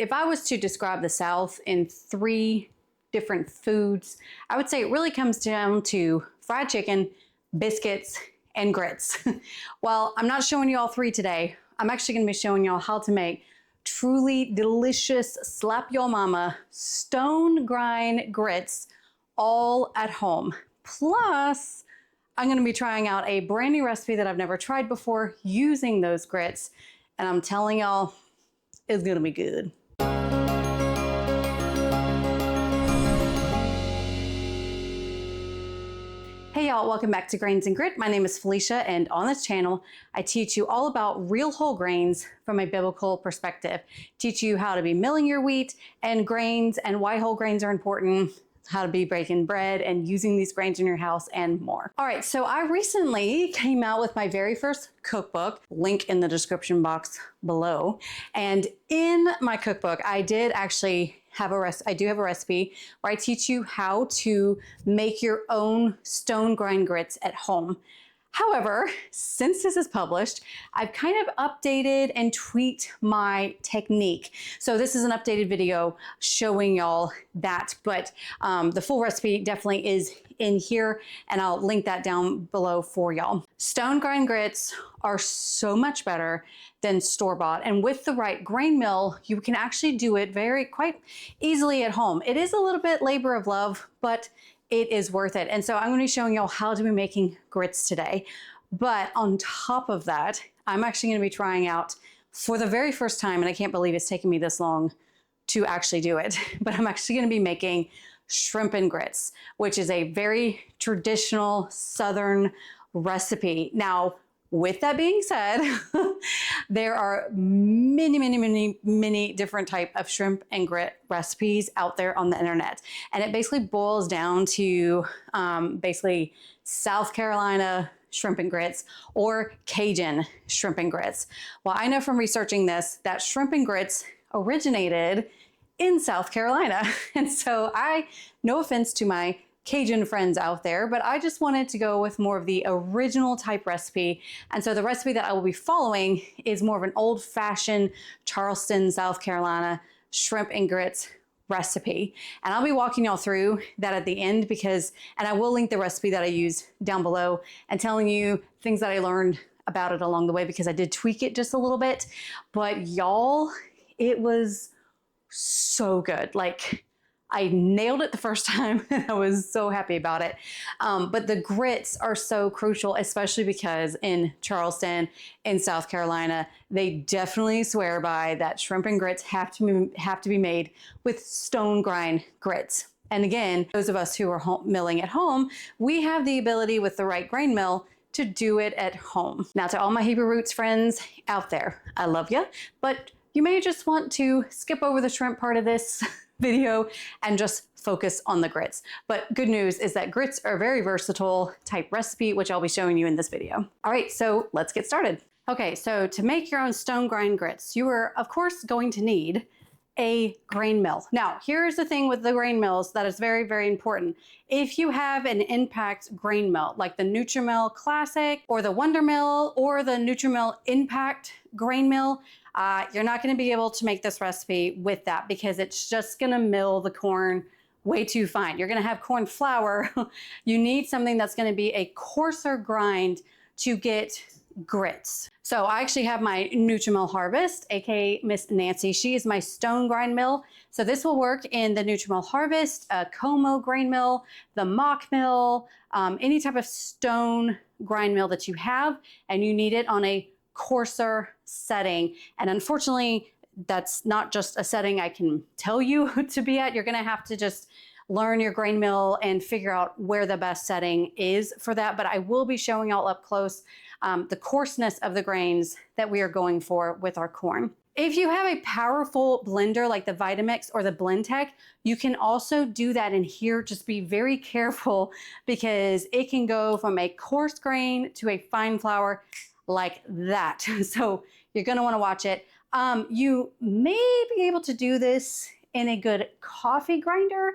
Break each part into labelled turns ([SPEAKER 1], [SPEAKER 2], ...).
[SPEAKER 1] if I was to describe the South in 3 different foods, I would say it really comes down to fried chicken, biscuits, and grits. Well, I'm not showing you all 3 today. I'm actually gonna be showing y'all how to make truly delicious, slap your mama, stone grind grits all at home. Plus, I'm gonna be trying out a brand new recipe that I've never tried before using those grits. And I'm telling y'all, it's gonna be good. Hey y'all, welcome back to Grains and Grit. My name is Felicia, and on this channel, I teach you all about real whole grains from a biblical perspective. Teach you how to be milling your wheat and grains and why whole grains are important, how to be breaking bread and using these grains in your house, and more. All right, so I recently came out with my very first cookbook, link in the description box below. And in my cookbook, I did actually have a recipe where I teach you how to make your own stone grind grits at home. However, since this is published, I've kind of updated and tweaked my technique. So this is an updated video showing y'all that, but the full recipe definitely is in here, and I'll link that down below for y'all. Stone grind grits are so much better than store-bought, and with the right grain mill, you can actually do it quite easily at home. It is a little bit labor of love, but it is worth it. And so I'm going to be showing y'all how to be making grits today. But on top of that, I'm actually going to be trying out for the very first time, and I can't believe it's taken me this long to actually do it, but I'm actually going to be making shrimp and grits, which is a very traditional Southern recipe. Now, with that being said, there are many different type of shrimp and grit recipes out there on the internet. And it basically boils down to basically South Carolina shrimp and grits or Cajun shrimp and grits. Well, I know from researching this that shrimp and grits originated in South Carolina. And so no offense to my Cajun friends out there, but I just wanted to go with more of the original type recipe. And so the recipe that I will be following is more of an old-fashioned Charleston, South Carolina shrimp and grits recipe. And I'll be walking y'all through that at the end and I will link the recipe that I use down below and telling you things that I learned about it along the way, because I did tweak it just a little bit. But y'all, it was so good. Like, I nailed it the first time and I was so happy about it. But the grits are so crucial, especially because in Charleston, in South Carolina, they definitely swear by that shrimp and grits have to be made with stone grind grits. And again, those of us who are milling at home, we have the ability with the right grain mill to do it at home. Now, to all my Hebrew roots friends out there, I love you, but you may just want to skip over the shrimp part of this video and just focus on the grits. But good news is that grits are a very versatile type recipe, which I'll be showing you in this video. All right, so let's get started. Okay, so to make your own stone grind grits, you are of course going to need a grain mill. Now, here's the thing with the grain mills that is very important. If you have an Impact grain mill, like the Nutri-Mill Classic or the Wonder Mill or the Nutri-Mill Impact grain mill, you're not going to be able to make this recipe with that because it's just going to mill the corn way too fine. You're going to have corn flour. You need something that's going to be a coarser grind to get grits. So I actually have my Nutri-Mill Harvest, aka Miss Nancy. She is my stone grind mill. So this will work in the Nutri-Mill Harvest, a Como grain mill, the Mock mill, any type of stone grind mill that you have, and you need it on a coarser setting. And unfortunately, that's not just a setting I can tell you to be at. You're going to have to just learn your grain mill and figure out where the best setting is for that. But I will be showing y'all up close the coarseness of the grains that we are going for with our corn. If you have a powerful blender like the Vitamix or the Blendtec, you can also do that in here. Just be very careful because it can go from a coarse grain to a fine flour like that. So you're going to want to watch it. You may be able to do this in a good coffee grinder,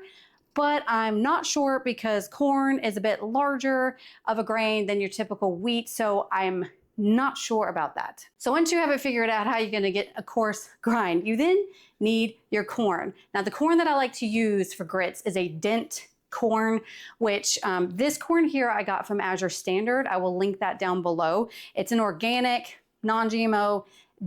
[SPEAKER 1] but I'm not sure because corn is a bit larger of a grain than your typical wheat. So I'm Not sure about that. So once you have it figured out how you're gonna get a coarse grind, you then need your corn. Now the corn that I like to use for grits is a dent corn, which this corn here I got from Azure Standard. I will link that down below. It's an organic, non-GMO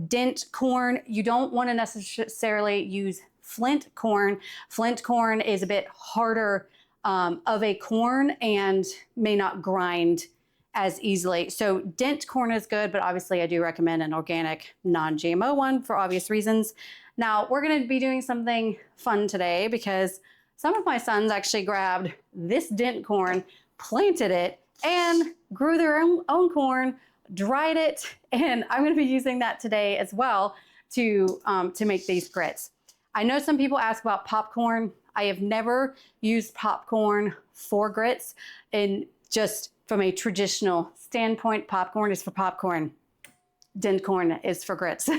[SPEAKER 1] dent corn. You don't want to necessarily use flint corn. Flint corn is a bit harder of a corn and may not grind as easily. So dent corn is good, but obviously I do recommend an organic, non-GMO one for obvious reasons. Now we're gonna be doing something fun today because some of my sons actually grabbed this dent corn, planted it, and grew their own corn, dried it, and I'm gonna be using that today as well to make these grits. I know some people ask about popcorn. I have never used popcorn for grits, and just from a traditional standpoint, popcorn is for popcorn. Dent corn is for grits.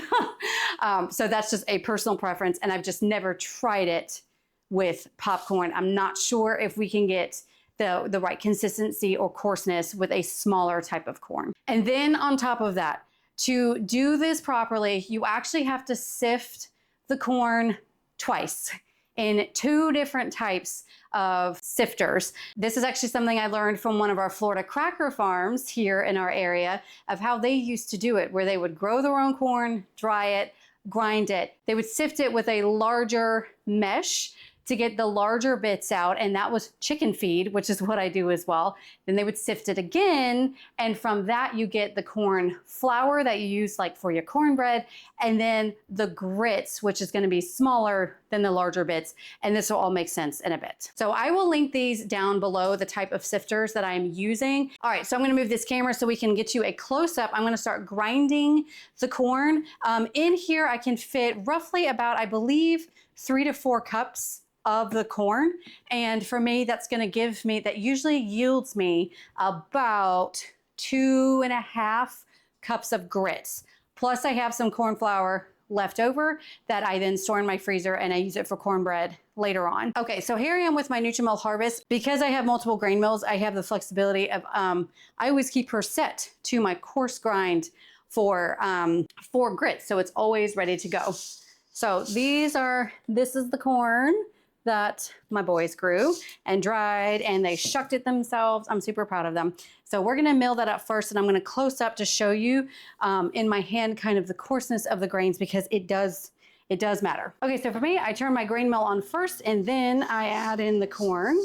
[SPEAKER 1] So that's just a personal preference, and I've just never tried it with popcorn. I'm not sure if we can get the right consistency or coarseness with a smaller type of corn. And then on top of that, to do this properly, you actually have to sift the corn twice in 2 different types of sifters. This is actually something I learned from one of our Florida cracker farms here in our area of how they used to do it, where they would grow their own corn, dry it, grind it. They would sift it with a larger mesh to get the larger bits out, and that was chicken feed, which is what I do as well. Then they would sift it again, and from that you get the corn flour that you use like for your cornbread, and then the grits, which is gonna be smaller than the larger bits, and this will all make sense in a bit. So I will link these down below, the type of sifters that I'm using. All right, so I'm gonna move this camera so we can get you a close-up. I'm gonna start grinding the corn. In here I can fit roughly about, I believe, 3 to 4 cups of the corn. And for me, that's gonna give me, that usually yields me about 2.5 cups of grits. Plus I have some corn flour left over that I then store in my freezer, and I use it for cornbread later on. Okay, so here I am with my Nutrimel Harvest. Because I have multiple grain mills, I have the flexibility of, I always keep her set to my coarse grind for grits. So it's always ready to go. So this is the corn that my boys grew and dried, and they shucked it themselves. I'm super proud of them. So we're gonna mill that up first, and I'm gonna close up to show you in my hand kind of the coarseness of the grains, because it does matter. Okay, so for me, I turn my grain mill on first, and then I add in the corn.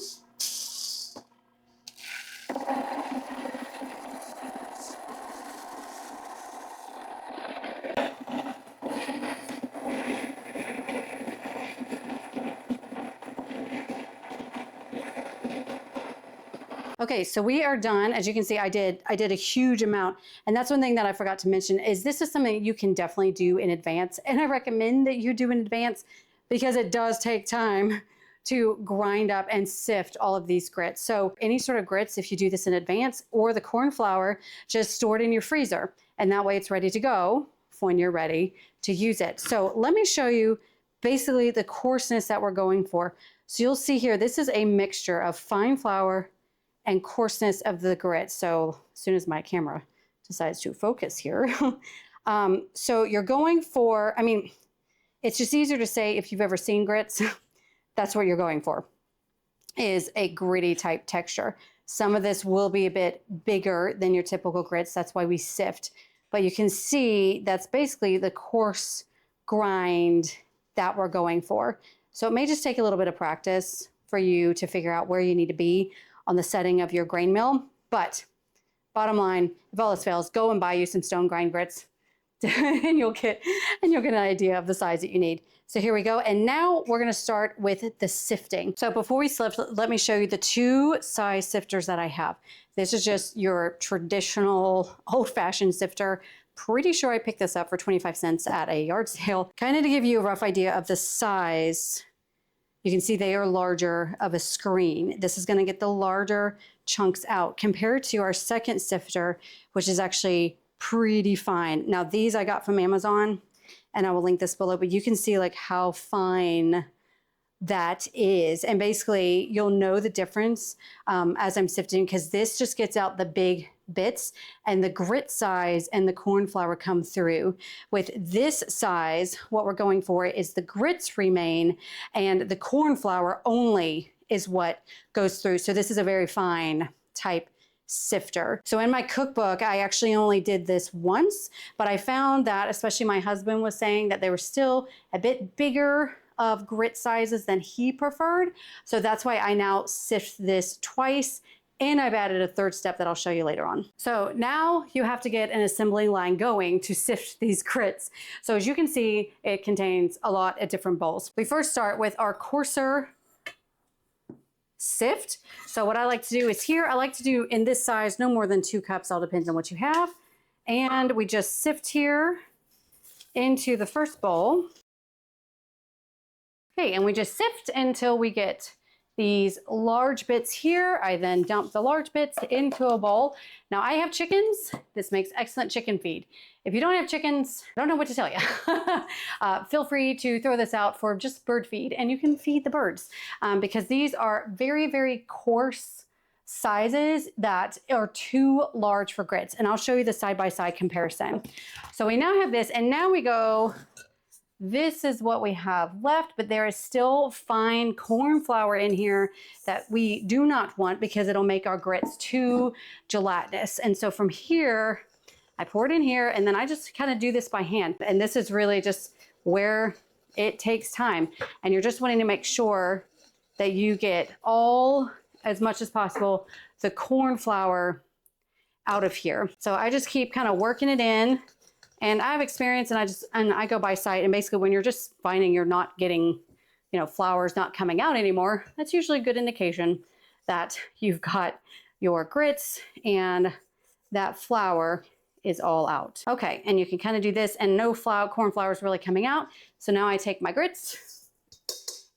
[SPEAKER 1] Okay, so we are done. As you can see, I did a huge amount. And that's one thing that I forgot to mention is this is something you can definitely do in advance. And I recommend that you do in advance because it does take time to grind up and sift all of these grits. So any sort of grits, if you do this in advance, or the corn flour, just store it in your freezer. And that way it's ready to go when you're ready to use it. So let me show you basically the coarseness that we're going for. So you'll see here, this is a mixture of fine flour and coarseness of the grits. So as soon as my camera decides to focus here. So you're going for, I mean, it's just easier to say if you've ever seen grits, that's what you're going for, is a gritty type texture. Some of this will be a bit bigger than your typical grits. That's why we sift. But you can see that's basically the coarse grind that we're going for. So it may just take a little bit of practice for you to figure out where you need to be on the setting of your grain mill. But bottom line, if all else fails, go and buy you some stone grind grits and you'll get an idea of the size that you need. So here we go. And now we're gonna start with the sifting. So before we sift, let me show you the 2 size sifters that I have. This is just your traditional old-fashioned sifter. Pretty sure I picked this up for 25 cents at a yard sale. Kind of to give you a rough idea of the size. You can see they are larger of a screen. This is gonna get the larger chunks out compared to our second sifter, which is actually pretty fine. Now these I got from Amazon, and I will link this below, but you can see like how fine that is. And basically you'll know the difference as I'm sifting, because this just gets out the big bits, and the grit size and the corn flour come through. With this size, what we're going for is the grits remain and the corn flour only is what goes through. So this is a very fine type sifter. So in my cookbook, I actually only did this once, but I found that, especially my husband was saying that they were still a bit bigger of grit sizes than he preferred. So that's why I now sift this twice, and I've added a third step that I'll show you later on. So now you have to get an assembly line going to sift these grits. So as you can see, it contains a lot of different bowls. We first start with our coarser sift. So what I like to do is here, I like to do in this size, no more than 2 cups, all depends on what you have. And we just sift here into the first bowl. Okay, and we just sift until we get these large bits here. I then dump the large bits into a bowl. Now I have chickens. This makes excellent chicken feed. If you don't have chickens, I don't know what to tell you. Feel free to throw this out for just bird feed, and you can feed the birds because these are very, very coarse sizes that are too large for grits. And I'll show you the side-by-side comparison. So we now have this, and now we go, this is what we have left, but there is still fine corn flour in here that we do not want because it'll make our grits too gelatinous. And so from here, I pour it in here, and then I just kind of do this by hand. And this is really just where it takes time. And you're just wanting to make sure that you get all, as much as possible, the corn flour out of here. So I just keep kind of working it in. And I have experience, and I go by sight, and basically when you're just finding you're not getting, flour's not coming out anymore, that's usually a good indication that you've got your grits and that flour is all out. Okay, and you can kind of do this, and no corn flour is really coming out. So now I take my grits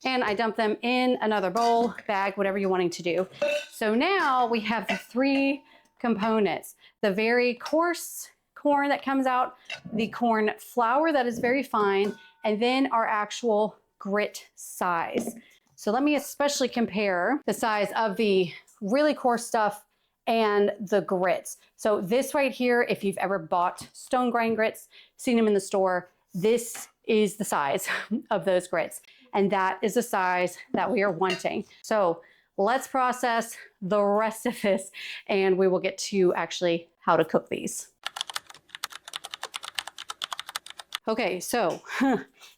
[SPEAKER 1] and I dump them in another bowl, bag, whatever you're wanting to do. So now we have the 3 components: the very coarse corn that comes out, the corn flour that is very fine, and then our actual grit size. So let me especially compare the size of the really coarse stuff and the grits. So this right here, if you've ever bought stone grind grits, seen them in the store, this is the size of those grits. And that is the size that we are wanting. So let's process the rest of this, and we will get to actually how to cook these. Okay, so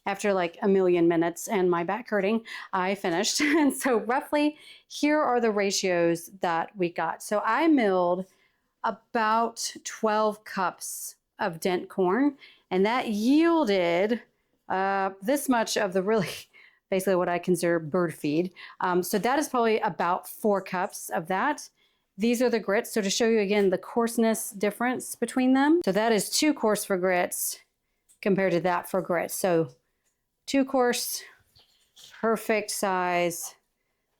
[SPEAKER 1] after like a million minutes and my back hurting, I finished. And so roughly here are the ratios that we got. So I milled about 12 cups of dent corn, and that yielded this much of the really, basically what I consider bird feed. So that is probably about 4 cups of that. These are the grits. So to show you again the coarseness difference between them. So that is too coarse for grits compared to that for grits. So too coarse, perfect size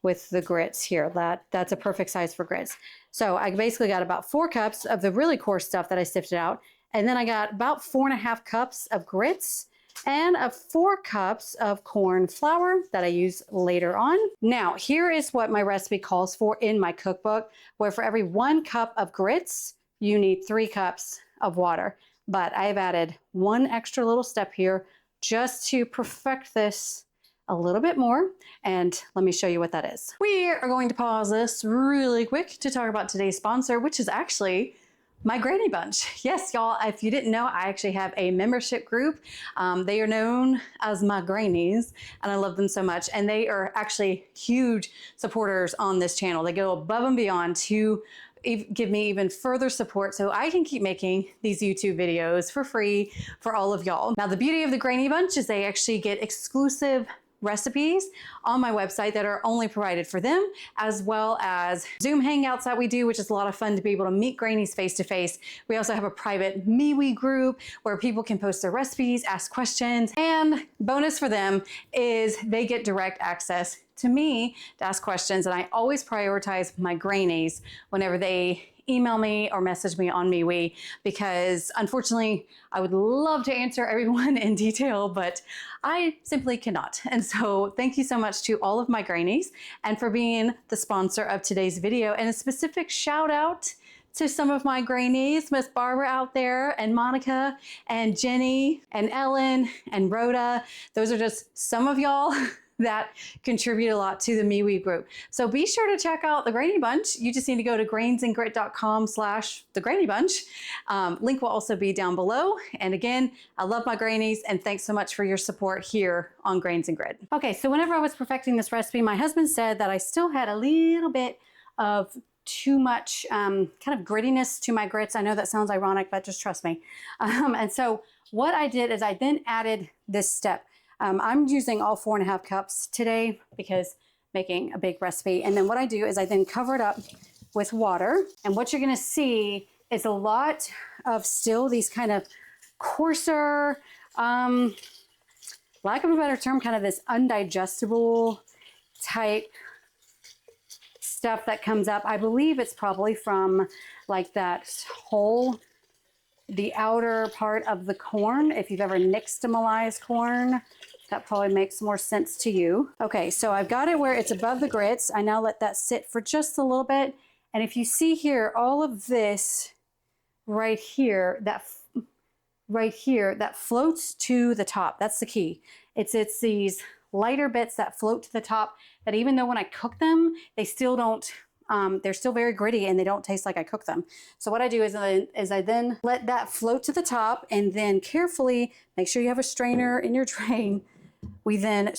[SPEAKER 1] with the grits here. That's a perfect size for grits. So I basically got about 4 cups of the really coarse stuff that I sifted out. And then I got about 4.5 cups of grits and 4 cups of corn flour that I use later on. Now, here is what my recipe calls for in my cookbook, where for every 1 cup of grits, you need 3 cups of water. But I've added 1 extra little step here just to perfect this a little bit more. And let me show you what that is. We are going to pause this really quick to talk about today's sponsor, which is actually my Granny Bunch. Yes, y'all, if you didn't know, I actually have a membership group. They are known as my grannies, and I love them so much. And they are actually huge supporters on this channel. They go above and beyond to give me even further support so I can keep making these YouTube videos for free for all of y'all. Now, the beauty of the Granny Bunch is they actually get exclusive recipes on my website that are only provided for them, as well as Zoom hangouts that we do, which is a lot of fun to be able to meet grannies face to face. We also have a private MeWe group where people can post their recipes, ask questions, and bonus for them is they get direct access to me to ask questions. And I always prioritize my grannies whenever they email me or message me on MeWe, because unfortunately I would love to answer everyone in detail, but I simply cannot. And so thank you so much to all of my grannies and for being the sponsor of today's video, and a specific shout out to some of my greenies, Miss Barbara out there, and Monica, and Jenny, and Ellen, and Rhoda. Those are just some of y'all that contribute a lot to the MeWe group. So be sure to check out the Grainy Bunch. You just need to go to grainsandgrit.com/thegranybunch. Link will also be down below. And again, I love my Grainies, and thanks so much for your support here on Grains and Grit. Okay, so whenever I was perfecting this recipe, my husband said that I still had a little bit of too much kind of grittiness to my grits. I know that sounds ironic, but just trust me. And so what I did is I then added this step. I'm using all 4.5 cups today because making a big recipe. And then what I do is I then cover it up with water. And what you're gonna see is a lot of still these kind of coarser, lack of a better term, kind of this undigestible type stuff that comes up. I believe it's probably from like that whole, the outer part of the corn. If you've ever nixtamalized corn, that probably makes more sense to you. Okay, so I've got it where it's above the grits. I now let that sit for just a little bit. And if you see here, all of this right here, that floats to the top. That's the key. It's these lighter bits that float to the top that even though when I cook them, they still don't, they're still very gritty and they don't taste like I cook them. So what I do is I then let that float to the top, and then carefully make sure you have a strainer in your drain. We then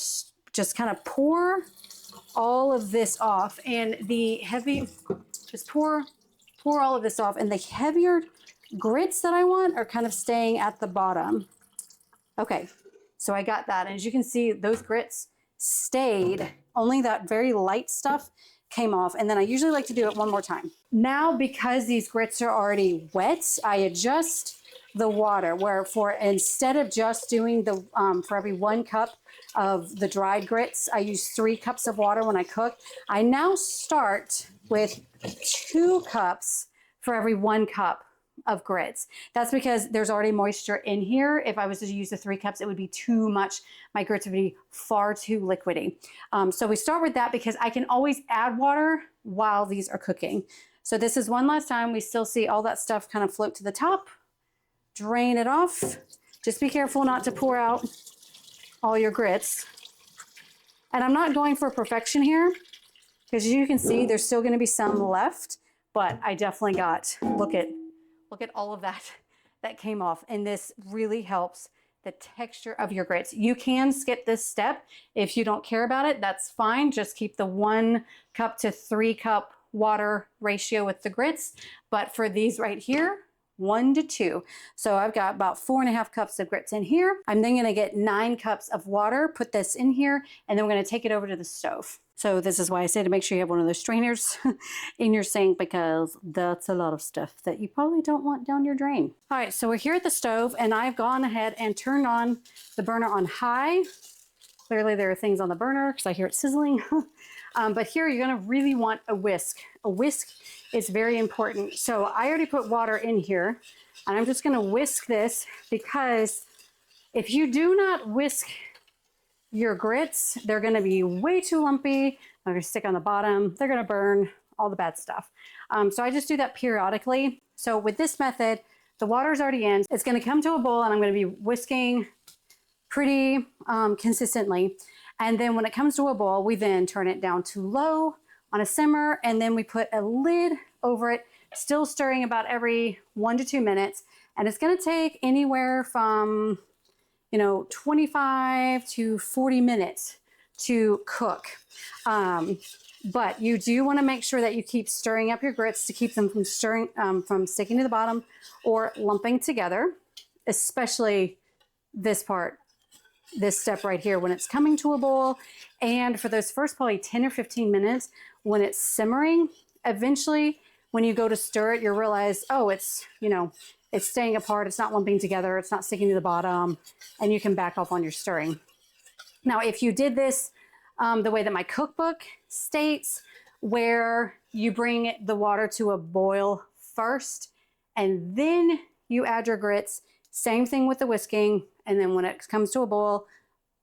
[SPEAKER 1] just kind of pour all of this off, and the heavy, just pour all of this off, and the heavier grits that I want are kind of staying at the bottom. Okay, so I got that, and as you can see, those grits stayed, only that very light stuff came off. And then I usually like to do it one more time. Now, because these grits are already wet, I adjust the water, where for instead of just doing the for every 1 cup of the dried grits, I use 3 cups of water when I cook. I now start with 2 cups for every 1 cup of grits. That's because there's already moisture in here. If I was to use the 3 cups, it would be too much. My grits would be far too liquidy. So we start with that because I can always add water while these are cooking. So this is one last time. We still see all that stuff kind of float to the top. Drain it off. Just be careful not to pour out all your grits. And I'm not going for perfection here because as you can see, there's still going to be some left, but I definitely got, look at all of that came off. And this really helps the texture of your grits. You can skip this step if you don't care about it. That's fine. Just keep the 1 cup to 3 cup water ratio with the grits. But for these right here, 1 to 2. So I've got about 4.5 cups of grits in here. I'm then gonna get 9 cups of water, put this in here, and then we're gonna take it over to the stove. So this is why I say to make sure you have one of those strainers in your sink, because that's a lot of stuff that you probably don't want down your drain. All right, so we're here at the stove, and I've gone ahead and turned on the burner on high. Clearly there are things on the burner because I hear it sizzling. But here you're gonna really want a whisk. A whisk is very important. So I already put water in here, and I'm just gonna whisk this, because if you do not whisk your grits, they're gonna be way too lumpy. They're gonna stick on the bottom. They're gonna burn, all the bad stuff. So I just do that periodically. So with this method, the water's already in. It's gonna come to a boil, and I'm gonna be whisking pretty consistently. And then when it comes to a boil, we then turn it down to low on a simmer, and then we put a lid over it, still stirring about every 1 to 2 minutes. And it's gonna take anywhere from 25 to 40 minutes to cook. But you do want to make sure that you keep stirring up your grits to keep them from sticking to the bottom or lumping together, especially this part, this step right here when it's coming to a boil. And for those first probably 10 or 15 minutes when it's simmering, eventually when you go to stir it, you'll realize, oh, it's staying apart, it's not lumping together, it's not sticking to the bottom, and you can back off on your stirring. Now, if you did this the way that my cookbook states, where you bring the water to a boil first, and then you add your grits, same thing with the whisking, and then when it comes to a boil,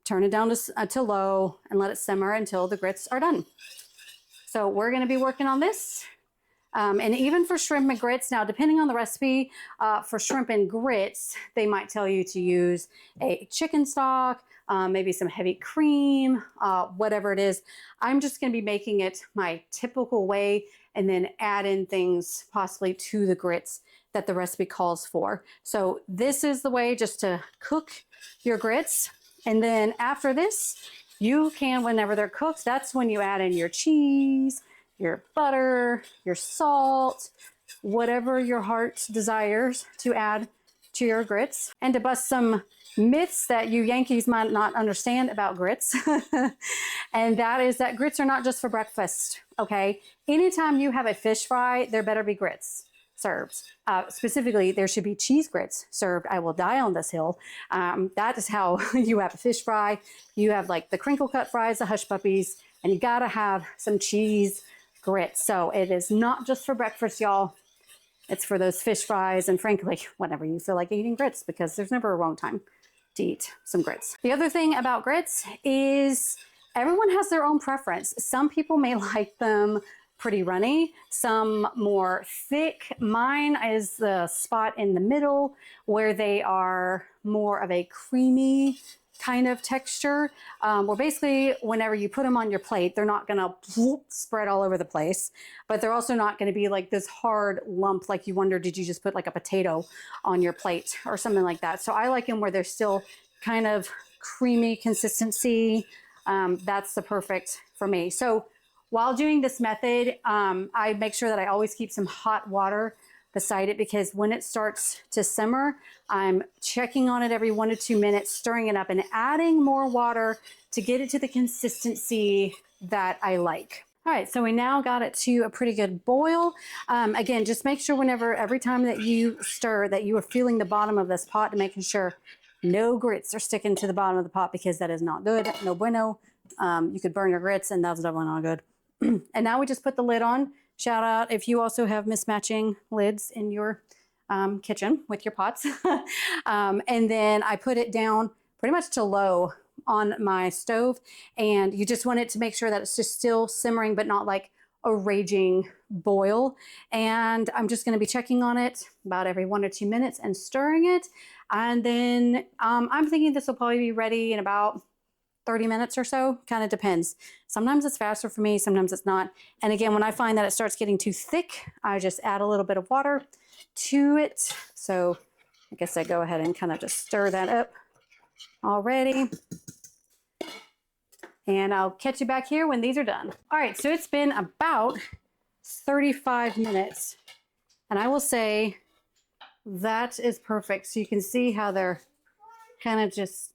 [SPEAKER 1] turn it down to low and let it simmer until the grits are done. So we're gonna be working on this And even for shrimp and grits, now depending on the recipe, for shrimp and grits, they might tell you to use a chicken stock, maybe some heavy cream, whatever it is. I'm just going to be making it my typical way and then add in things possibly to the grits that the recipe calls for. So this is the way just to cook your grits. And then after this, you can, whenever they're cooked, that's when you add in your cheese, your butter, your salt, whatever your heart desires to add to your grits. And to bust some myths that you Yankees might not understand about grits, and that is that grits are not just for breakfast, okay? Anytime you have a fish fry, there better be grits served. Specifically, there should be cheese grits served. I will die on this hill. That is how you have a fish fry. You have like the crinkle cut fries, the hush puppies, and you gotta have some cheese grits. So it is not just for breakfast, y'all. It's for those fish fries and frankly, whenever you feel like eating grits, because there's never a wrong time to eat some grits. The other thing about grits is everyone has their own preference. Some people may like them pretty runny, some more thick. Mine is the spot in the middle where they are more of a creamy kind of texture, where basically whenever you put them on your plate, they're not gonna spread all over the place, but they're also not gonna be like this hard lump like you wonder, did you just put like a potato on your plate or something like that. So I like them where they're still kind of creamy consistency. That's the perfect for me. So while doing this method, I make sure that I always keep some hot water beside it, because when it starts to simmer, I'm checking on it every 1 to 2 minutes, stirring it up and adding more water to get it to the consistency that I like. All right, so we now got it to a pretty good boil. Again, just make sure every time that you stir, that you are feeling the bottom of this pot, to making sure no grits are sticking to the bottom of the pot, because that is not good, no bueno. You could burn your grits and that's definitely not good. And now we just put the lid on. Shout out if you also have mismatching lids in your kitchen with your pots. And then I put it down pretty much to low on my stove. And you just want it to make sure that it's just still simmering, but not like a raging boil. And I'm just going to be checking on it about every 1 or 2 minutes and stirring it. And then I'm thinking this will probably be ready in about 30 minutes or so, kind of depends. Sometimes it's faster for me, sometimes it's not. And again, when I find that it starts getting too thick, I just add a little bit of water to it. So I guess I go ahead and kind of just stir that up already. And I'll catch you back here when these are done. All right, so it's been about 35 minutes. And I will say that is perfect. So you can see how they're kind of just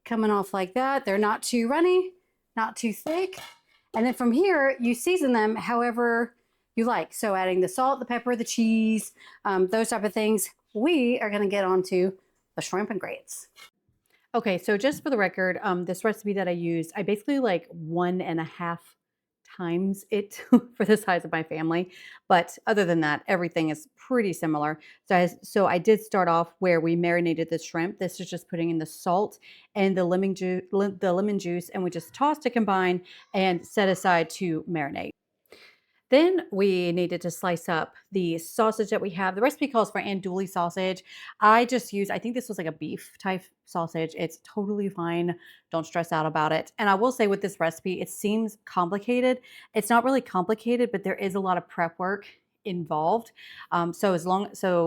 [SPEAKER 1] coming off like that. They're not too runny, not too thick. And then from here, you season them however you like. So adding the salt, the pepper, the cheese, those type of things. We are gonna get onto the shrimp and grits. Okay, so just for the record, this recipe that I used, I basically like 1.5 times it for the size of my family. But other than that, everything is pretty similar. So I did start off where we marinated the shrimp. This is just putting in the salt and the lemon juice, and we just tossed to combine and set aside to marinate. Then we needed to slice up the sausage that we have. The recipe calls for andouille sausage. I think this was like a beef type sausage. It's totally fine. Don't stress out about it. And I will say with this recipe, it seems complicated. It's not really complicated, but there is a lot of prep work involved. So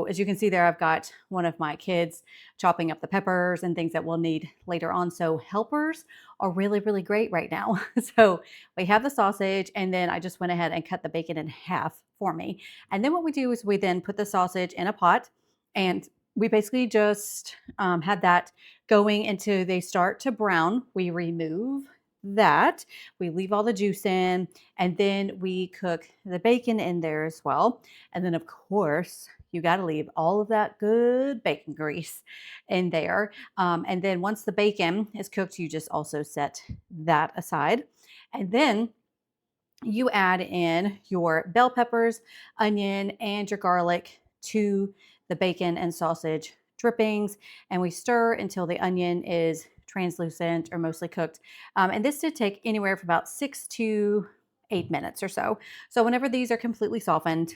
[SPEAKER 1] as you can see there, I've got one of my kids chopping up the peppers and things that we'll need later on. So helpers are really, really great right now. So we have the sausage, and then I just went ahead and cut the bacon in half for me. And then what we do is we then put the sausage in a pot, and we basically just had that going until they start to brown. We remove that, we leave all the juice in, and then we cook the bacon in there as well. And then of course, you got to leave all of that good bacon grease in there. And then once the bacon is cooked, you just also set that aside. And then you add in your bell peppers, onion, and your garlic to the bacon and sausage drippings, and we stir until the onion is translucent or mostly cooked. And this did take anywhere from about 6 to 8 minutes or so. So whenever these are completely softened,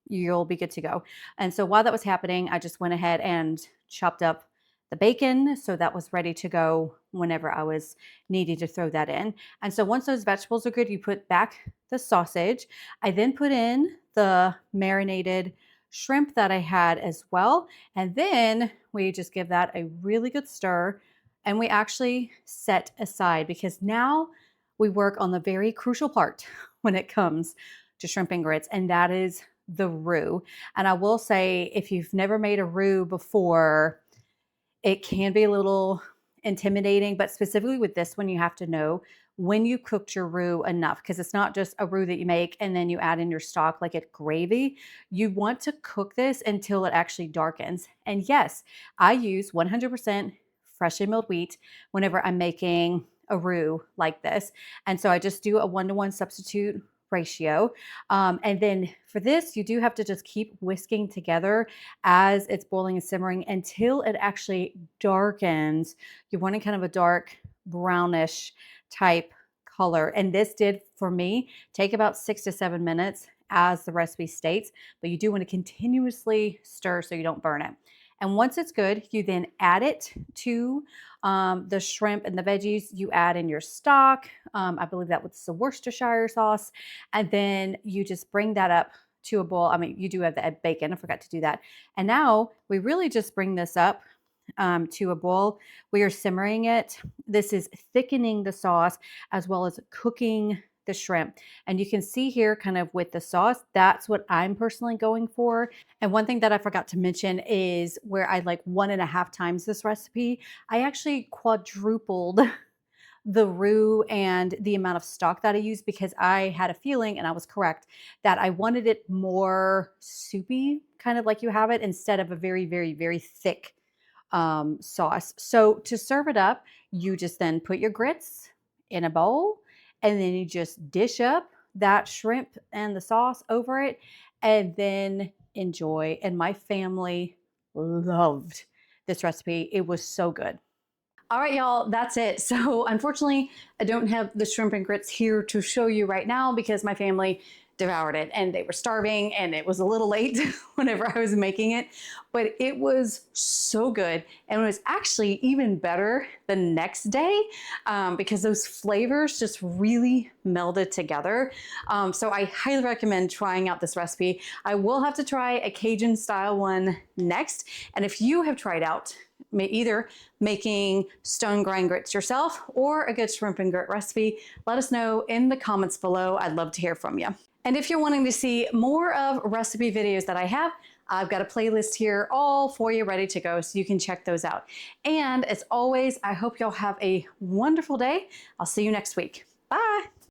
[SPEAKER 1] you'll be good to go. And so while that was happening, I just went ahead and chopped up the bacon. So that was ready to go whenever I was needing to throw that in. And so once those vegetables are good, you put back the sausage. I then put in the marinated shrimp that I had as well. And then we just give that a really good stir. And we actually set aside because now we work on the very crucial part when it comes to shrimp and grits, and that is the roux. And I will say, if you've never made a roux before, it can be a little intimidating, but specifically with this one, you have to know when you cooked your roux enough, because it's not just a roux that you make and then you add in your stock like it's gravy. You want to cook this until it actually darkens. And yes, I use 100% freshly milled wheat whenever I'm making a roux like this. And so I just do a 1-to-1 substitute ratio. And then for this, you do have to just keep whisking together as it's boiling and simmering until it actually darkens. You want kind of a dark brownish type color. And this did, for me, take about 6 to 7 minutes as the recipe states, but you do want to continuously stir so you don't burn it. And once it's good, you then add it to the shrimp and the veggies. You add in your stock. I believe that was the Worcestershire sauce. And then you just bring that up to a boil. I mean, you do have the bacon. I forgot to do that. And now we really just bring this up to a boil. We are simmering it. This is thickening the sauce as well as cooking the shrimp. And you can see here kind of with the sauce, that's what I'm personally going for. And one thing that I forgot to mention is where I like 1.5 times this recipe, I actually quadrupled the roux and the amount of stock that I used because I had a feeling, and I was correct, that I wanted it more soupy, kind of like you have it, instead of a very, very, very thick sauce. So to serve it up, you just then put your grits in a bowl and then you just dish up that shrimp and the sauce over it and then enjoy. And my family loved this recipe. It was so good. All right, y'all, that's it. So unfortunately, I don't have the shrimp and grits here to show you right now because my family devoured it and they were starving and it was a little late whenever I was making it, but it was so good. And it was actually even better the next day because those flavors just really melded together. So I highly recommend trying out this recipe. I will have to try a Cajun style one next. And if you have tried out either making stone grind grits yourself or a good shrimp and grit recipe, let us know in the comments below. I'd love to hear from you. And if you're wanting to see more of recipe videos that I have, I've got a playlist here all for you ready to go so you can check those out. And as always, I hope y'all have a wonderful day. I'll see you next week. Bye.